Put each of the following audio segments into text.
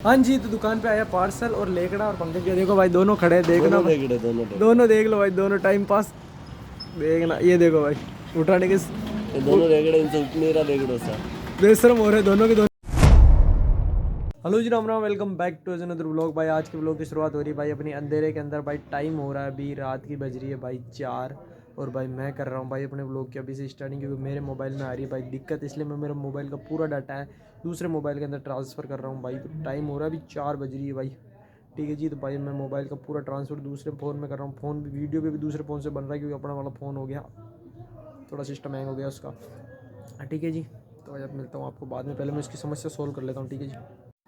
हाँ जी, तो दुकान पे आया पार्सल और लेकड़ा और पंकज के देखो भाई दोनों खड़े हैं, देखना दोनों देख लो भाई, दोनों टाइम पास देखना। ये देखो भाई उठाने के दोनों रेगड़े इनसे उठ नहीं रहा रेगड़ों सा बेशरम हो रहे दोनों के दोनों। Hello ji, Ram Ram, welcome back to another vlog. भाई आज के व्लॉग की शुरुआत हो रही है भाई अपनी अंधेरे के अंदर। भाई टाइम हो रहा है अभी रात की बज रही है भाई 4 और भाई मैं कर रहा हूँ भाई अपने व्लॉग की अभी से स्टार्टिंग, क्योंकि मेरे मोबाइल में आ रही है भाई दिक्कत, इसलिए मैं मेरे मोबाइल का पूरा डाटा है दूसरे मोबाइल के अंदर ट्रांसफ़र कर रहा हूँ भाई। तो टाइम हो रहा है अभी 4 बज रही है भाई, ठीक है जी। तो भाई मैं मोबाइल का पूरा ट्रांसफ़र दूसरे फ़ोन में कर रहा हूँ। फ़ोन भी वीडियो भी दूसरे फ़ोन से बन रहा है, क्योंकि अपना वाला फ़ोन हो गया थोड़ा सिस्टम हैंग हो गया उसका, ठीक है जी। तो भाई अब मिलता हूँ आपको बाद में, पहले मैं इसकी समस्या सोल्व कर लेता हूँ, ठीक है जी।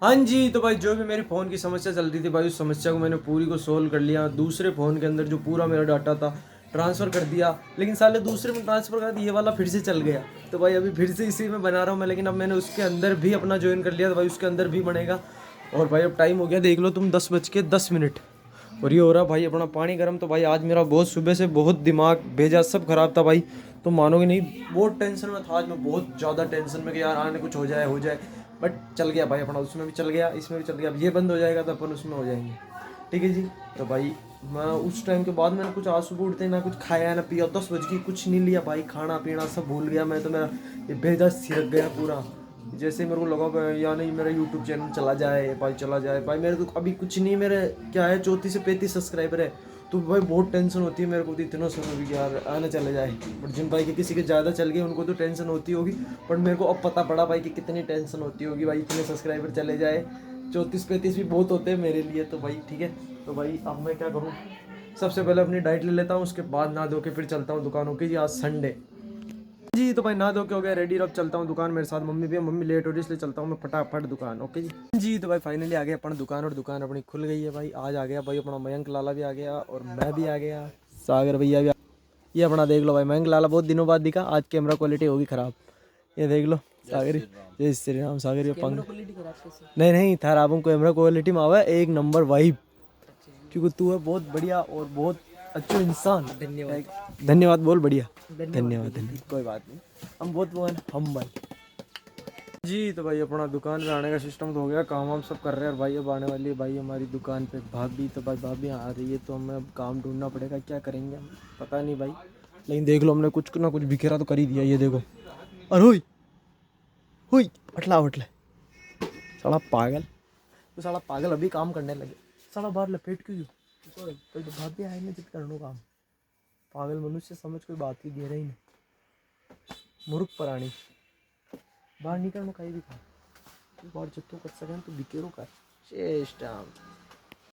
हाँ जी, तो भाई जो भी मेरी फ़ोन की समस्या चल रही थी भाई, उस समस्या को मैंने पूरी को सोल्व कर लिया। दूसरे फ़ोन के अंदर जो पूरा मेरा डाटा था ट्रांसफ़र कर दिया, लेकिन साले दूसरे में ट्रांसफ़र कर दिया, ये वाला फिर से चल गया। तो भाई अभी फिर से इसी में बना रहा हूँ मैं, लेकिन अब मैंने उसके अंदर भी अपना ज्वाइन कर लिया, तो भाई उसके अंदर भी बनेगा। और भाई अब टाइम हो गया, देख लो तुम 10:10 और ये हो रहा भाई अपना पानी गर्म। तो भाई आज मेरा बहुत सुबह से बहुत दिमाग भेजा सब खराब था भाई, तो मानोगे नहीं, बहुत टेंशन में था आज मैं, बहुत ज़्यादा टेंशन में कि यार आने कुछ हो जाए, बट चल गया भाई अपना, उसमें भी चल गया इसमें भी चल गया। अब ये बंद हो जाएगा तो अपन उसमें हो जाएंगे, ठीक है जी। तो भाई मैं उस टाइम के बाद मैंने कुछ आज सुबह उठते ना कुछ खाया ना पिया, 10 बज गई, कुछ नहीं लिया भाई, खाना पीना सब भूल गया मैं। तो मेरा ये भेजा सिरक गया पूरा, जैसे मेरे को लगा या नहीं मेरा यूट्यूब चैनल चला जाए भाई, चला जाए भाई। मेरे तो अभी कुछ नहीं, मेरे क्या है 34 से 35 सब्सक्राइबर है। तो भाई बहुत टेंशन होती है मेरे को, तो इतना समय भी यार आने चले जाए। बट जिन भाई के किसी के ज़्यादा चल गए उनको तो टेंशन होती होगी, बट मेरे को अब पता पड़ा भाई कि कितनी टेंशन होती होगी भाई, इतने सब्सक्राइबर चले जाए। 34-35 भी बहुत होते हैं मेरे लिए, तो भाई ठीक है। तो भाई अब मैं क्या करूँ, सबसे पहले अपनी डाइट ले लेता हूँ, उसके बाद नहा धो के फिर चलता हूँ दुकानों की। आज संडे जी, तो भाई नहा धो के हो गया रेडी, अब चलता हूँ दुकान। मेरे साथ मम्मी भी है, मम्मी लेट हो रही इसलिए चलता हूँ मैं फटाफट दुकान, ओके जी। जी तो भाई फाइनली आ गया अपन दुकान, और दुकान अपनी खुल गई है भाई। आज आ गया भाई अपना मयंक लाला भी आ गया, और मैं भी आ गया, सागर भैया भी ये अपना देख लो भाई मयंक लाला बहुत दिनों बाद दिखा। आज कैमरा क्वालिटी होगी ख़राब, ये देख लो सागर, जय श्री राम सागर। ये पंग नहीं नहीं थारा आपको कैमरा क्वालिटी में आवा एक नंबर वाइब, क्योंकि तू है बहुत बढ़िया और बहुत अच्छा इंसान। धन्यवाद धन्यवाद बोल, बढ़िया धन्यवाद कोई बात नहीं, हम बहुत वो हैं हम भाई जी। तो भाई अपना दुकान पे आने का सिस्टम तो हो गया, काम वाम सब कर रहे हैं। और भाई अब आने वाली है भाई हमारी दुकान पे भाभी, तो भाई भाभी आ रही है, तो हमें अब काम ढूंढना पड़ेगा, क्या करेंगे हम पता नहीं भाई। लेकिन देख लो हमने कुछ ना कुछ बिखेरा तो कर ही दिया, ये देखो। अरे हुई हुई अटला उठले, साला पागल, तो साला पागल अभी काम करने लगे, साला बाहर लपेट क्यों तो भाभी आए ना जब करनो काम, पागल मनुष्य समझ कोई बात ही दे रही नहीं, मूर्ख प्राणी। बाहर निकलना कहीं भी खा बाहर जितो कर सकें तो बिकेरो कर शेष्टाम।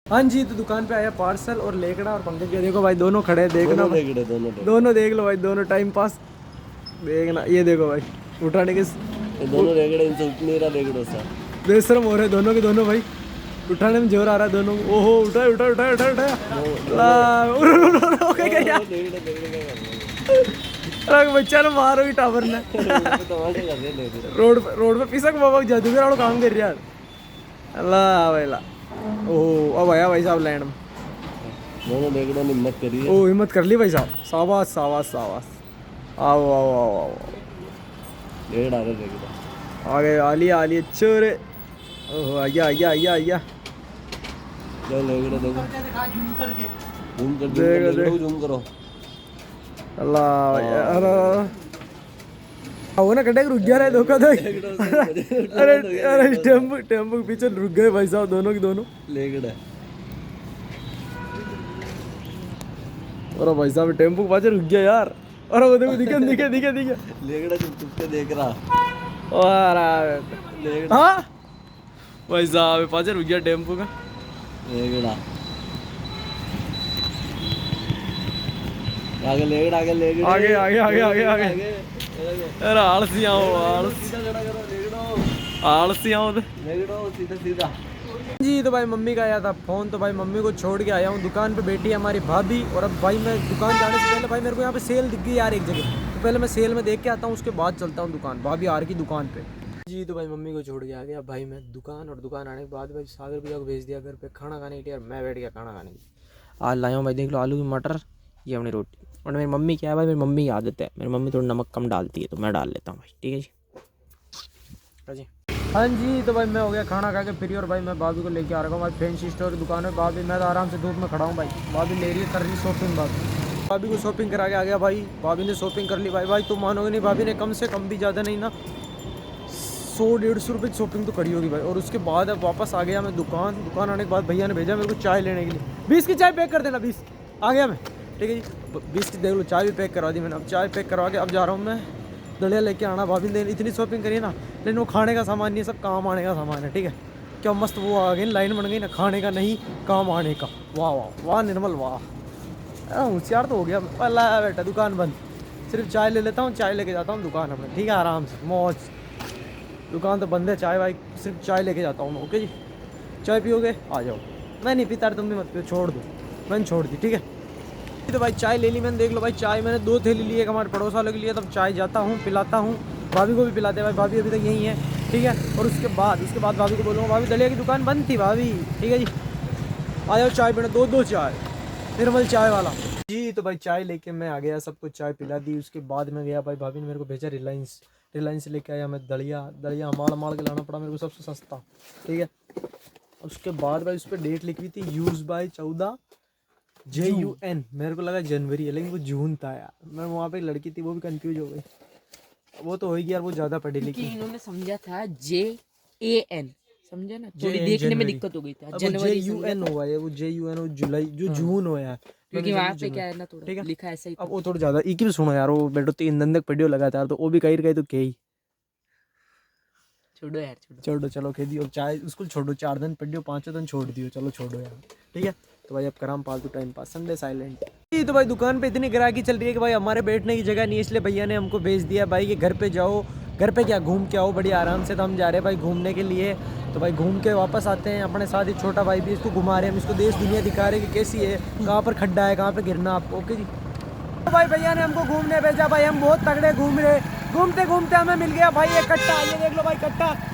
हाँ जी, तो दुकान पे आया पार्सल और लेकड़ा और पंकज के देखो भाई दोनों खड़े हैं, देखना दोनों देख लो भाई, दोनों टाइम पास देखना। ये देखो भाई उठाने के दोनों रेगड़े इनसे उठ नहीं रहा रेगड़ों सा बेशरम हो रहे दोनों के दोनों भाई, उठाने में जोर आ रहा है दोनों। ओहो उठाया उठाया उठाया उठाया उठाया अरे बच्चा ने मारो ही टावर ने रोड पे पिसक बाबा जादूगर वालों काम कर रहा है अल्लाह भाई ला। ओह अब आया भाई साहब लैंड में, दोनों रेगड़ों ने हिम्मत करी है। ओ हिम्मत कर ली भाई साहब, शाबाश शाबाश शाबाश। आओ आओ आओ आओ रेगड़ा रेगड़ा आ गए, आलिया आलिया चोरे। ओह आया आया आया आया रेगड़ा देखो जूम करो अल्लाह अरे वो ना कटे रुक गया रहा धोखा दो। अरे अरे टेम्पो टेम्पो के पीछे रुक गए भाई साहब दोनों के दोनों लेगड़ा। अरे भाई साहब टेम्पो के पाछे रुक गया यार, अरे वो देखो दिखे दिखे दिखे दिखे लेगड़ा चुप के देख रहा हाँ भाई साहब पाछे रुक गया टेम्पो का लेगड़ा। आगे लेगड़ा आगे लेगड़ा आगे आगे आगे आगे आगे अरे आलसी आओ आलसी आओ सीधा सीधा जी। तो भाई मम्मी का आया था फ़ोन, तो भाई मम्मी को छोड़ के आया हूँ दुकान पे, बैठी है हमारी भाभी। और अब भाई मैं दुकान जाने से पहले भाई मेरे को यहाँ पे सेल दिख गई यार एक जगह, तो पहले मैं सेल में देख के आता हूँ, उसके बाद चलता हूँ दुकान, भाभी आ रही की दुकान पे जी। तो भाई मम्मी को छोड़ के आ गया भाई मैं दुकान, और दुकान आने के बाद भाई सागर भैया को भेज दिया घर पे खाना खाने के लिए, मैं बैठ गया खाना खाने की। आज लाया हूँ भाई देख लो आलू की मटर, ये अपनी रोटी। और मेरी मम्मी क्या है भाई, मेरी मम्मी की आदत है, मेरी मम्मी थोड़ा नमक कम डालती है तो मैं डाल लेता हूँ भाई, ठीक है जी। हाँ जी, तो भाई मैं हो गया खाना खा के फ्री और भाई मैं भाभी को लेके आ रहा हूँ भाई फैंसी स्टोर की दुकान है। भाभी मैं तो आराम से धूप में खड़ा हूँ भाई। भाभी ले रही है, कर रही शॉपिंग। भाभी को शॉपिंग करा के आ गया भाई। भाभी ने शॉपिंग कर ली भाई। भाई तुम मानोगे नहीं, भाभी ने कम से कम भी ज़्यादा नहीं ना 100-150 रुपये की शॉपिंग तो करी होगी भाई। और उसके बाद अब वापस आ गया मैं दुकान आने के बाद भैया ने भेजा मेरे को चाय लेने के लिए। 20 की चाय पैक कर देना, 20 आ गया मैं। ठीक है जी, 20 की देख लो, चाय भी पैक करवा दी मैंने। अब चाय पैक करवा के अब जा रहा हूँ मैं दलिया लेके आना। भाभी ने इतनी शॉपिंग करी है ना, लेकिन वो खाने का सामान नहीं है, सब काम आने का सामान है। ठीक है, क्या मस्त वो आ गई, लाइन बन गई ना, खाने का नहीं काम आने का। वाह वाह वाह निर्मल वाह, होशियार तो हो गया। अल्लाह बेटा दुकान बंद, सिर्फ चाय ले लेता हूँ, चाय लेके जाता हूँ दुकान अपने। ठीक है, आराम से मौज। दुकान तो बंद है, चाय भाई सिर्फ चाय लेके जाता हूँ मैं। ओके जी, चाय पियोगे आ जाओ। मैं नहीं पीता, तुम भी मत पियो, छोड़ दो, मैंने छोड़ दी। ठीक है, तो भाई चाय ले ली मैंने। देख लो भाई, चाय मैंने 2 थैली ली, एक हमारे पड़ोस वालों के लिए। तब चाय जाता हूँ पिलाता हूँ, भाभी को भी पिलाते हैं भाई। भाभी अभी तक यहीं है। ठीक है, और उसके बाद भाभी को बोलूँगा भाभी दलिया की दुकान बंद थी भाभी। ठीक है जी, आ जाओ चाय पीना, 2-2 चाय, निर्मल चाय वाला जी। तो भाई चाय लेके मैं आ गया, सबको चाय पिला दी। उसके बाद मैं गया भाई, भाभी ने मेरे को भेजा रिलायंस से लेके आया मैं दलिया माड़ के लाना पड़ा मेरे को, सबसे सस्ता। ठीक है, उसके बाद भाई उस पर डेट लिखी हुई थी यूज बाय 14 JUN। मेरे को लगा जनवरी है, लेकिन वो जून था यार। मैं वहाँ पे एक लड़की थी, वो भी कंफ्यूज हो गई। वो तो होगी यार, वो ज़्यादा पढ़ी लिखी। इन्होंने समझा था JAN, समझा ना, थोड़ी JN देखने में जनवरी। दिक्कत हो गई थी। अब वो जनवरी समझा JUN था, हुआ है, वो JUN वो जुलाई जो हाँ। जून हुआ है। क्योंकि मैंने वहाँ समझी पे जनवरी। क्या है ना, थोड़ा ठीक है, लिखा ऐसा ही अब था। वो थोड़ा ज़्यादा एक ही सुनो यार, वो बेटो 3 दिन तक वीडियो लगाता है तो वो भी कहीं तो कही छोड़ो यार, छोड़ो। छोड़ो, चलो कह दियो चाय उसको छोड़ो। 4 दिन पढ़ियो, 5 दिन छोड़ दियो, चलो छोड़ो यार। ठीक है, तो भाई अब कराम फालतू टाइम पास, संडे साइलेंट। तो भाई दुकान पे इतनी ग्राहकी चल रही है कि भाई हमारे बैठने की जगह नहीं है, इसलिए भैया ने हमको भेज दिया भाई कि घर पे जाओ। घर पे क्या, घूम के आओ बड़ी आराम से। तो हम जा रहे हैं भाई घूमने के लिए। तो भाई घूम के वापस आते हैं। अपने साथ ही छोटा भाई भी, इसको घुमा रहे हैं हम, इसको देश दुनिया दिखा रहे हैं कि कैसी है, कहाँ पर खड्डा है, कहाँ पर गिरना आपको। ओके जी, तो भाई भैया ने हमको घूमने भेजा भाई। हम बहुत तगड़े घूम रहे, घूमते घूमते हमें मिल गया भाई ये कट्टा। ये देख लो भाई,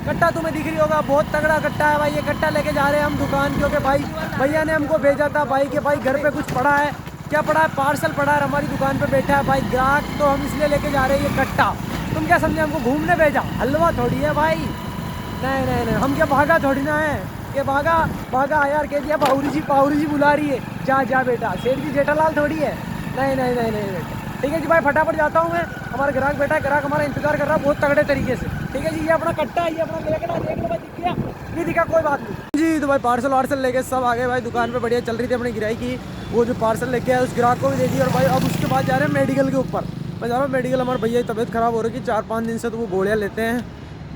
कट्टा तुम्हें दिख रही होगा, बहुत तगड़ा कट्टा है भाई। ये कट्टा लेके जा रहे हैं हम दुकान, क्योंकि भाई भैया ने हमको भेजा था भाई कि भाई घर पे कुछ पड़ा है। क्या पड़ा है, पार्सल पड़ा है, हमारी दुकान पे बैठा है भाई ग्राहक, तो हम इसलिए लेके जा रहे हैं ये कट्टा। तुम क्या समझे, हमको घूमने भेजा, हलवा थोड़ी है भाई। नहीं नहीं नहीं, हम क्या भागा थोड़ी ना है, ये भागा यार, कह दिया पाहुरी जी बुला रही है, जा बेटा, सेठ जी जेठालाल थोड़ी है। नहीं नहीं नहीं नहीं बेटा। ठीक है जी भाई, फटाफट जाता हूँ मैं, हमारा ग्राहक बैठा है, ग्राहक हमारा इंतजार कर रहा है बहुत तगड़े तरीके से। ठीक है जी, ये अपना कट्टा है, ये अपना लेकर देख लो भाई, दिख गया नहीं दिखा कोई बात नहीं जी। तो भाई पार्सल वार्सल लेके सब आ गए भाई दुकान पे, बढ़िया चल रही थी अपनी गिराई की। वो जो पार्सल लेके आया उस ग्राहक को भी दे दिया। और भाई अब उसके बाद जा रहे हैं मेडिकल के ऊपर। मैं जा रहा हूँ मेडिकल, हमारे भैया की तबीयत खराब हो रही है 4-5 दिन से, तो वो गोलियाँ लेते हैं,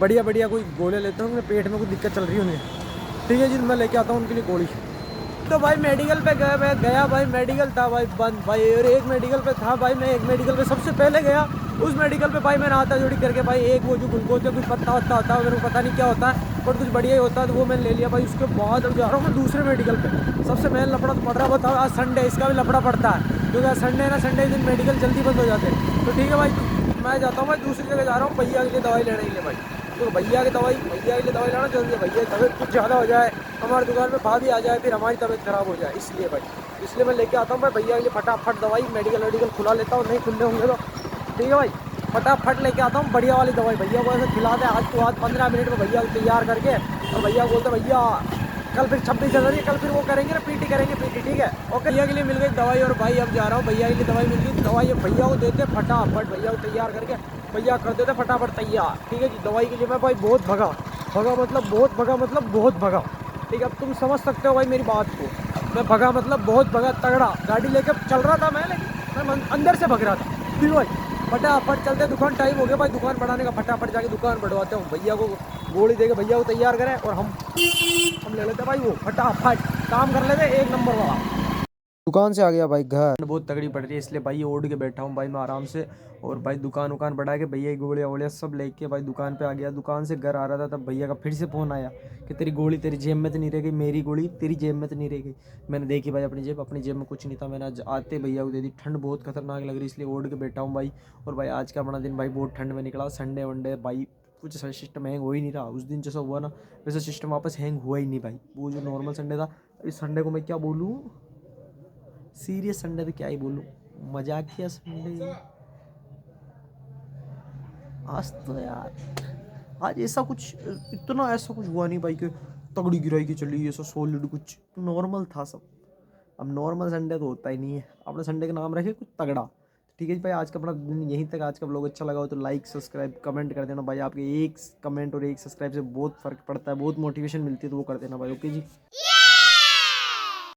बढ़िया कोई गोलियाँ लेते हैं, उनके पेट में कुछ दिक्कत चल रही है उन्हें। ठीक है जी, मैं लेके आता हूँ उनके लिए गोली। तो भाई मेडिकल पे गया भाई, मेडिकल था भाई बंद भाई। और एक मेडिकल पे था भाई, मैं एक मेडिकल पे सबसे पहले गया। उस मेडिकल पे भाई मैंने हाथा जोड़ी करके भाई, एक वो जो ग्लूकोज का कुछ पत्ता होता है, मेरे को पता नहीं क्या होता है, बट कुछ बढ़िया ही होता है, तो वो मैंने ले लिया भाई। उसके बाद अब जा रहा हूँ मैं दूसरे मेडिकल पे। सबसे मेन लफड़ा तो पड़ रहा है, बताओ आज संडे, इसका भी लफड़ा पड़ता है, क्योंकि आज संडे है ना, संडे दिन मेडिकल जल्दी बंद हो जाते हैं। तो ठीक है भाई, मैं जाता हूँ भाई दूसरी जगह जा रहा हूँ भैया के लिए दवाई लेने के लिए भाई। तो भैया के लिए दवाई लाना जरूरी है। भैया की तबीयत कुछ ज़्यादा हो जाए, हमारी दुकान में भाभी आ जाए, फिर हमारी तबीयत खराब हो जाए, इसलिए भाई, इसलिए मैं लेके आता हूँ भाई भैया के लिए फटाफट दवाई। मेडिकल खुला लेता हूँ, नहीं खुले होंगे तो ठीक है भाई, फटाफट लेके आता हूँ बढ़िया वाली दवाई। भैया को ऐसे खिला दे आज को आज 15 मिनट में भैया को तैयार करके, और भैया बोलते भैया कल फिर 26 जनवरी, कल फिर वो करेंगे ना पीटी करेंगे पीटी। ठीक है, ओके। भैया के लिए मिल गई दवाई, और भाई अब जा रहा हूँ भैया के लिए दवाई मिल गई। दवाई भैया को देते फटाफट, भैया को तैयार करके भैया कर देते फटाफट तैयार। ठीक है जी, दवाई के लिए मैं भाई बहुत भगा मतलब बहुत भगा। ठीक है, अब तुम समझ सकते हो भाई मेरी बात को। मैं भगा मतलब बहुत भगा, तगड़ा गाड़ी लेके चल रहा था मैं, लेकिन मैं अंदर से भग रहा था। फिर भाई फटाफट चलते, दुकान टाइम हो गया भाई दुकान बढ़ाने का, फटाफट जाके दुकान बढ़वाते हूँ। भैया को गोली देके भैया को तैयार करें, और हम ले लेते भाई, वो फटाफट काम कर लेते एक नंबर वाला। दुकान से आ गया भाई घर, बहुत तगड़ी पड़ रही है, इसलिए भाई ओढ़ के बैठा हूँ भाई मैं आराम से। और भाई दुकान बढ़ा के भैया की गोलियाँ वोलियाँ सब लेके भाई दुकान पे आ गया। दुकान से घर आ रहा था तब भैया का फिर से फ़ोन आया कि तेरी गोली तेरी जेब में तो नहीं रह गई, मेरी गोली तेरी जेब में तो नहीं रह गई। मैंने देखी भाई अपनी जेब में कुछ नहीं था। मैंने आज आते भैया को दे दी। ठंड बहुत खतरनाक लग रही, इसलिए ओढ़ के बैठा हूँ भाई। और भाई आज का अपना दिन भाई बहुत ठंड में निकला। संडे वनडे भाई कुछ सिस्टम हैंग हो ही नहीं रहा। उस दिन जैसा हुआ ना वैसा सिस्टम वापस हैंग हुआ ही नहीं भाई। वो जो नॉर्मल संडे था, इस संडे को मैं क्या बोलूँ, सीरियस संडे तो क्या ही बोलूँ, मजाकिया संडे आज तो यार आज ऐसा कुछ इतना ऐसा कुछ हुआ नहीं भाई कि तगड़ी गिराई की चली, ऐसा सॉलिड कुछ नॉर्मल था सब। अब नॉर्मल संडे तो होता ही नहीं है, अपने संडे का नाम रखे कुछ तगड़ा। ठीक है जी भाई, आज का अपना दिन यहीं तक। आज का व्लॉग अच्छा लगा हो तो लाइक सब्सक्राइब कमेंट कर देना भाई। आपके एक कमेंट और एक सब्सक्राइब से बहुत फ़र्क पड़ता है, बहुत मोटिवेशन मिलती है, तो वो कर देना भाई। ओके जी।